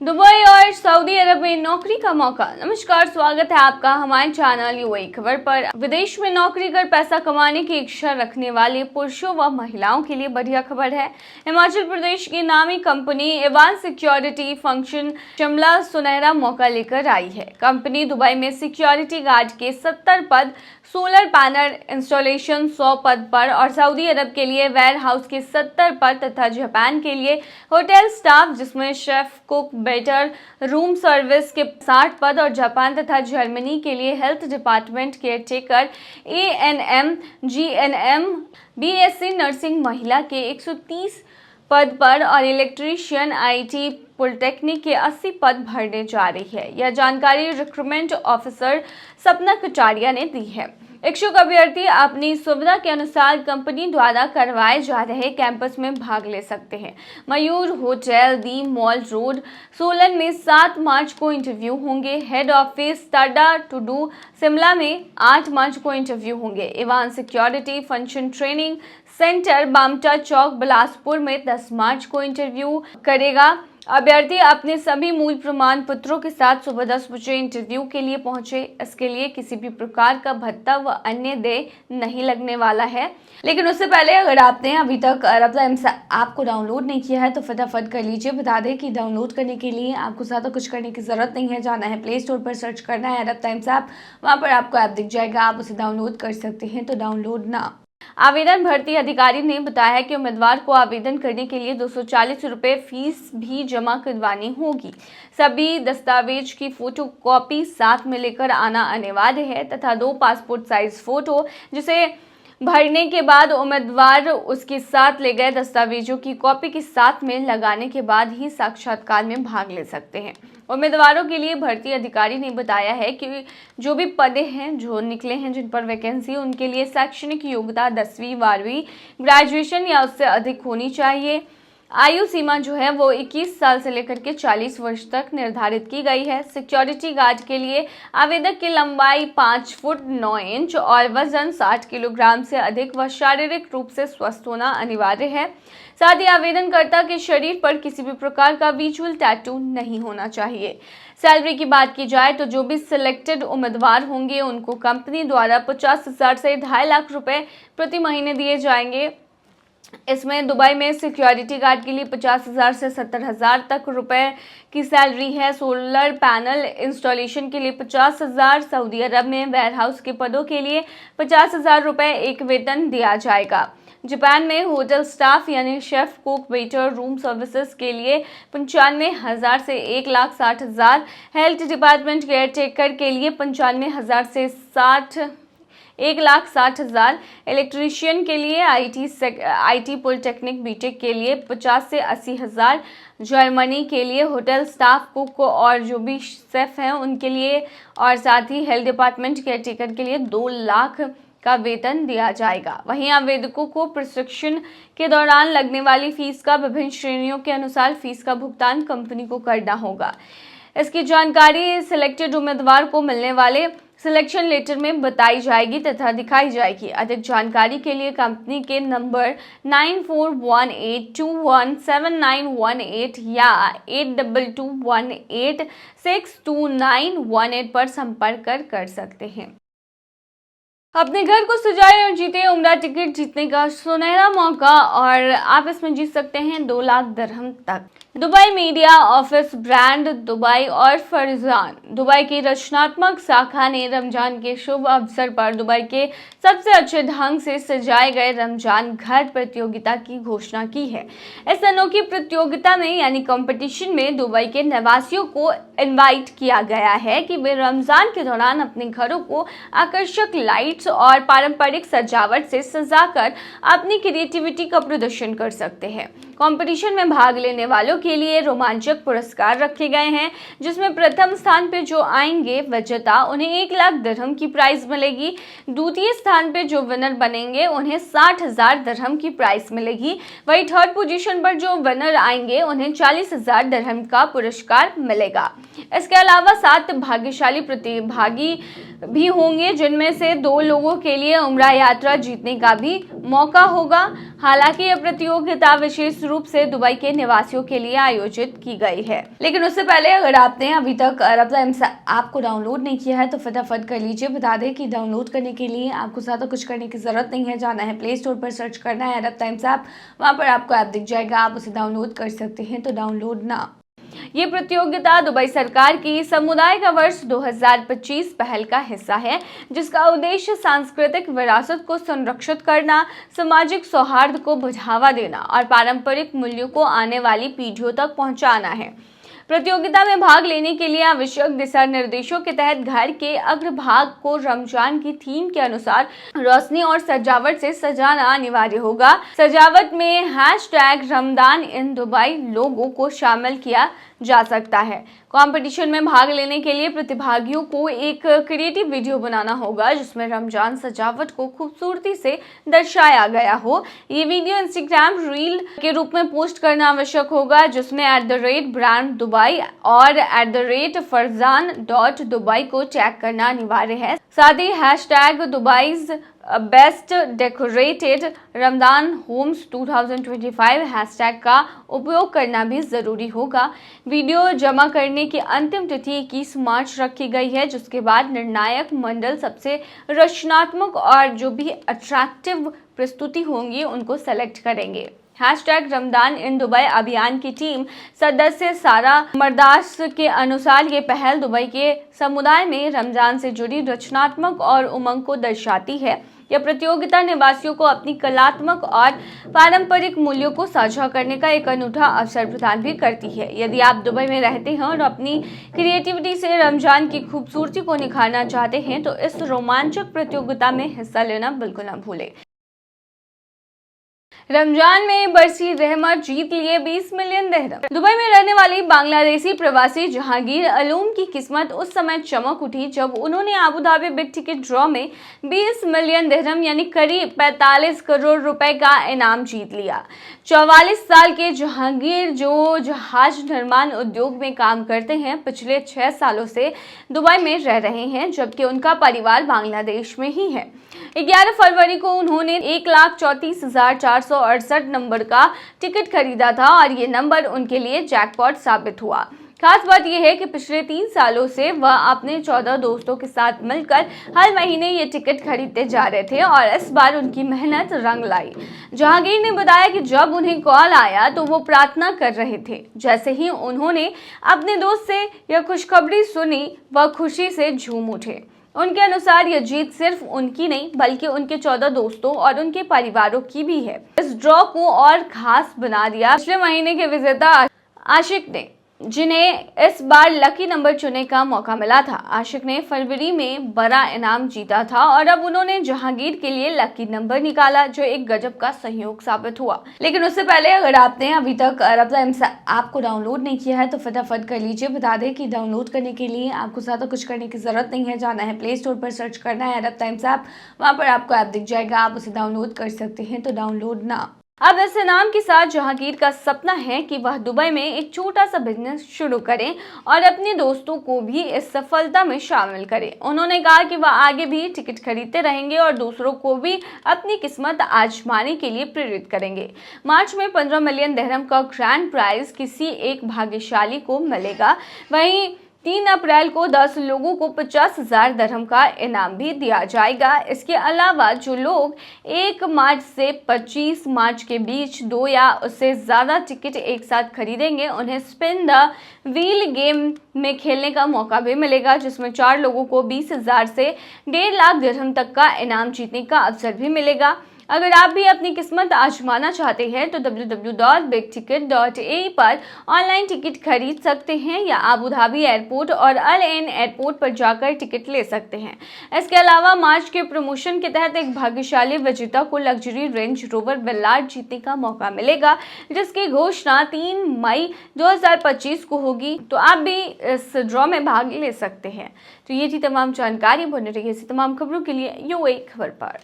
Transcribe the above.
Dubai और Saudi अरब में नौकरी का मौका। नमस्कार, स्वागत है आपका हमारे चैनल यूएई खबर पर। विदेश में नौकरी कर पैसा कमाने की इच्छा रखने वाले पुरुषों व महिलाओं के लिए बढ़िया खबर है। हिमाचल प्रदेश की नामी company Evans security function Shimla सुनहरा मौका लेकर आई है। कंपनी दुबई में सिक्योरिटी गार्ड के 70 पद, सोलर पैनल इंस्टॉलेशन 100 पद पर और सऊदी अरब के लिए वेयर हाउस के 70 पद तथा जापान के लिए होटल स्टाफ जिसमें chef, cook, waiter, room service के 60 पद और जापान तथा जर्मनी के लिए health department caretaker, ANM, GNM, BSc nursing महिला के 130 पद पर और इलेक्ट्रीशियन, आईटी, पॉलिटेक्निक के 80 पद भरने जा रही है। यह जानकारी रिक्रूटमेंट ऑफिसर सपना कटारिया ने दी है। इच्छुक अभ्यर्थी अपनी सुविधा के अनुसार कंपनी द्वारा करवाए जा रहे कैंपस में भाग ले सकते हैं। Mayur hotel, the mall road, Solan में 7 मार्च को इंटरव्यू होंगे। हेड ऑफिस टाडा टूडू शिमला में 8 मार्च को इंटरव्यू होंगे। एवांस security function training centre Bamta Chowk Bilaspur में 10 मार्च को इंटरव्यू करेगा। अभ्यर्थी अपने सभी मूल प्रमाण पत्रों के साथ सुबह 10 बजे इंटरव्यू के लिए पहुंचे। इसके लिए किसी भी प्रकार का भत्ता व अन्य देय नहीं लगने वाला है। लेकिन उससे पहले अगर आपने अभी तक अरब टाइम्स ऐप को डाउनलोड नहीं किया है तो फटाफट कर लीजिए। बता दें कि डाउनलोड करने के लिए आपको ज़्यादा कुछ करने की ज़रूरत नहीं है। जाना है प्ले स्टोर पर, सर्च करना है अरब टाइम्स ऐप, वहाँ पर आपको ऐप दिख जाएगा, आप उसे डाउनलोड कर सकते हैं। तो डाउनलोड ना। आवेदन भर्ती अधिकारी ने बताया कि उम्मीदवार को आवेदन करने के लिए 240 रुपये फीस भी जमा करवानी होगी। सभी दस्तावेज की फोटो कॉपी साथ में लेकर आना अनिवार्य है तथा 2 पासपोर्ट साइज फोटो, जिसे भरने के बाद उम्मीदवार उसके साथ ले गए दस्तावेजों की कॉपी के साथ में लगाने के बाद ही साक्षात्कार में भाग ले सकते हैं। उम्मीदवारों के लिए भर्ती अधिकारी ने बताया है कि जो भी पद हैं जो निकले हैं जिन पर वैकेंसी, उनके लिए शैक्षणिक योग्यता 10वीं 12वीं ग्रेजुएशन या उससे अधिक होनी चाहिए। आयु सीमा जो है वो 21 साल से लेकर के 40 वर्ष तक निर्धारित की गई है। सिक्योरिटी गार्ड के लिए आवेदक की लंबाई 5 फुट 9 इंच और वजन 60 किलोग्राम से अधिक व शारीरिक रूप से स्वस्थ होना अनिवार्य है। साथ ही आवेदनकर्ता के शरीर पर किसी भी प्रकार का विजुअल टैटू नहीं होना चाहिए। सैलरी की बात की जाए तो जो भी सिलेक्टेड उम्मीदवार होंगे उनको कंपनी द्वारा 50,000 से 2.5 लाख रुपए प्रति महीने दिए जाएंगे। इसमें दुबई में सिक्योरिटी गार्ड के लिए 50,000 से 70,000 तक रुपए की सैलरी है। सोलर पैनल इंस्टॉलेशन के लिए 50,000, सऊदी अरब में वेयरहाउस के पदों के लिए 50,000 रुपए एक वेतन दिया जाएगा। जापान में होटल स्टाफ यानी chef, cook, waiter, room services के लिए 95,000 से 1,60,000, हेल्थ डिपार्टमेंट केयरटेकर के लिए 95,000 से 1,60,000, इलेक्ट्रीशियन के लिए आईटी पॉलिटेक्निक बीटेक के लिए 50 से 80,000, जर्मनी के लिए होटल स्टाफ, कुक और जो भी शेफ हैं उनके लिए, और साथ ही हेल्थ डिपार्टमेंट केयरटेकर के लिए 2 लाख का वेतन दिया जाएगा। वहीं आवेदकों को प्रशिक्षण के दौरान लगने वाली फीस का विभिन्न श्रेणियों के अनुसार फीस का भुगतान कंपनी को करना होगा। इसकी जानकारी सिलेक्टेड उम्मीदवार को मिलने वाले सिलेक्शन लेटर में बताई जाएगी तथा दिखाई जाएगी। अधिक जानकारी के लिए कंपनी के नंबर 9418217918 या 8221862918 पर संपर्क कर सकते हैं। अपने घर को सजाए और जीते उम्रा टिकट जीतने का सुनहरा मौका और आप इसमें जीत सकते हैं 2 लाख दिरहम तक। Dubai media office brand Dubai और फरजान दुबई की रचनात्मक शाखा ने रमजान के शुभ अवसर पर दुबई के सबसे अच्छे ढंग से सजाए गए रमजान घर प्रतियोगिता की घोषणा की है। इस अनोखी प्रतियोगिता में यानी कंपटीशन में दुबई के निवासियों को इनवाइट किया गया है कि वे रमजान के दौरान अपने घरों को आकर्षक लाइट्स और पारंपरिक सजावट से सजाकर अपनी क्रिएटिविटी का प्रदर्शन कर सकते हैं। कंपटीशन में भाग लेने वालों के लिए रोमांचक पुरस्कार रखे गए हैं, जिसमें प्रथम स्थान पे जो आएंगे विजेता उन्हें 1 लाख दिरहम की प्राइज मिलेगी। द्वितीय स्थान पे जो विनर बनेंगे उन्हें 60,000 दिरहम की प्राइज मिलेगी। वहीं थर्ड पोजीशन पर जो विनर आएंगे उन्हें 40,000 दिरहम का पुरस्कार मिलेगा। इसके अलावा 7 भाग्यशाली प्रतिभागी भी होंगे, जिनमें से 2 लोगों के लिए उम्रा यात्रा जीतने का भी मौका होगा। हालांकि यह प्रतियोगिता विशेष रूप से दुबई के निवासियों के लिए आयोजित की गई है। लेकिन उससे पहले अगर आपने अभी तक अरब टाइम्स ऐप को डाउनलोड नहीं किया है तो फटाफट कर लीजिए। बता दें कि डाउनलोड करने के लिए आपको ज़्यादा कुछ करने की जरूरत नहीं है। जाना है प्ले स्टोर पर, सर्च करना है अरब टाइम्स ऐप, वहाँ पर आपको ऐप दिख जाएगा, आप उसे डाउनलोड कर सकते हैं। तो डाउनलोड ना। ये प्रतियोगिता दुबई सरकार की समुदाय का वर्ष 2025 पहल का हिस्सा है, जिसका उद्देश्य सांस्कृतिक विरासत को संरक्षित करना, सामाजिक सौहार्द को बढ़ावा देना और पारंपरिक मूल्यों को आने वाली पीढ़ियों तक पहुंचाना है। प्रतियोगिता में भाग लेने के लिए आवश्यक दिशा निर्देशों के तहत घर के अग्रभाग को रमजान की थीम के अनुसार रोशनी और सजावट से सजाना अनिवार्य होगा। सजावट में #रमदान इन दुबई लोगो को शामिल किया जा सकता है। कंपटीशन में भाग लेने के लिए प्रतिभागियों को एक क्रिएटिव वीडियो बनाना होगा जिसमें रमजान सजावट को खूबसूरती से दर्शाया गया हो। ये वीडियो इंस्टाग्राम रील के रूप में पोस्ट करना आवश्यक होगा, जिसमें @brand दुबई और @फरजान.दुबई को टैग करना अनिवार्य है। साथ ही #Dubai's best decorated Ramadan homes 2025 hashtag का उपयोग करना भी जरूरी होगा। वीडियो जमा करने की अंतिम तिथि 21 मार्च रखी गई है, जिसके बाद निर्णायक मंडल सबसे रचनात्मक और जो भी अट्रैक्टिव प्रस्तुति होंगी उनको सेलेक्ट करेंगे। #रमदान इन दुबई अभियान की टीम सदस्य सारा मरदास के अनुसार ये पहल दुबई के समुदाय में रमजान से जुड़ी रचनात्मक और उमंग को दर्शाती है। यह प्रतियोगिता निवासियों को अपनी कलात्मक और पारंपरिक मूल्यों को साझा करने का एक अनूठा अवसर प्रदान भी करती है। यदि आप दुबई में रहते हैं और अपनी क्रिएटिविटी से रमजान की खूबसूरती को निखारना चाहते हैं तो इस रोमांचक प्रतियोगिता में हिस्सा लेना बिल्कुल न भूलें। रमजान में बरसी रहमत, जीत लिए 20 मिलियन दिरहम। दुबई में रहने वाली बांग्लादेशी प्रवासी जहांगीर आलम की किस्मत उस समय चमक उठी जब उन्होंने Abu Dhabi big ticket draw में 20 मिलियन दिरहम यानी करीब 45 करोड़ रुपए का इनाम जीत लिया। 44 साल के जहांगीर, जो जहाज निर्माण उद्योग में काम करते हैं, पिछले 6 सालों से दुबई में रह रहे हैं, जबकि उनका परिवार बांग्लादेश में ही है। 11 फरवरी को उन्होंने 1,34,468 नंबर का टिकट खरीदा था और ये नंबर उनके लिए जैकपॉट साबित हुआ। खास बात यह है कि पिछले 3 सालों से वह अपने 14 दोस्तों के साथ मिलकर हर महीने ये टिकट खरीदते जा रहे थे और इस बार उनकी मेहनत रंग लाई। जहांगीर ने बताया कि जब उन्हें कॉल आया तो वो प्रार्थना कर रहे थे। जैसे ही उन्होंने अपने दोस्त से यह खुशखबरी सुनी, वह खुशी से झूम उठे। उनके अनुसार यह जीत सिर्फ उनकी नहीं बल्कि उनके 14 दोस्तों और उनके परिवारों की भी है। इस ड्रॉ को और खास बना दिया पिछले महीने के विजेता आशिक ने, जिन्हें इस बार लकी नंबर चुनने का मौका मिला था। आशिक ने फरवरी में बड़ा इनाम जीता था और अब उन्होंने जहांगीर के लिए लकी नंबर निकाला, जो एक गजब का सहयोग साबित हुआ। लेकिन उससे पहले अगर आपने अभी तक अरब टाइम्स ऐप को डाउनलोड नहीं किया है तो फटाफट कर लीजिए। बता दें कि डाउनलोड करने के लिए आपको ज़्यादा कुछ करने की जरूरत नहीं है। जाना है प्ले स्टोर पर, सर्च करना है अरब टाइम्स ऐप, वहाँ पर आपको ऐप दिख जाएगा, आप उसे डाउनलोड कर सकते हैं। तो डाउनलोड ना। अब इस इनाम के साथ जहांगीर का सपना है कि वह दुबई में एक छोटा सा बिजनेस शुरू करें और अपने दोस्तों को भी इस सफलता में शामिल करें। उन्होंने कहा कि वह आगे भी टिकट खरीदते रहेंगे और दूसरों को भी अपनी किस्मत आजमाने के लिए प्रेरित करेंगे। मार्च में 15 मिलियन दिरहम का ग्रैंड प्राइज किसी एक भाग्यशाली को मिलेगा। वहीं 3 अप्रैल को 10 लोगों को 50,000 दिरहम का इनाम भी दिया जाएगा। इसके अलावा जो लोग 1 मार्च से 25 मार्च के बीच 2 या उससे ज़्यादा टिकट एक साथ खरीदेंगे, उन्हें स्पिन द व्हील गेम में खेलने का मौका भी मिलेगा, जिसमें 4 लोगों को 20,000 से 1.5 लाख दिरहम तक का इनाम जीतने का अवसर भी मिलेगा। अगर आप भी अपनी किस्मत आजमाना चाहते हैं तो www.bigticket.ae पर ऑनलाइन टिकट खरीद सकते हैं या अबू धाबी एयरपोर्ट और अल एन एयरपोर्ट पर जाकर टिकट ले सकते हैं। इसके अलावा मार्च के प्रमोशन के तहत एक भाग्यशाली विजेता को लग्जरी रेंज रोवर वेलार जीतने का मौका मिलेगा, जिसकी घोषणा 3 मई 2025 को होगी। तो आप भी इस ड्रॉ में भाग ले सकते हैं। तो ये थी तमाम जानकारी। बने रहिए ऐसी तमाम खबरों के लिए यूएई खबर पर।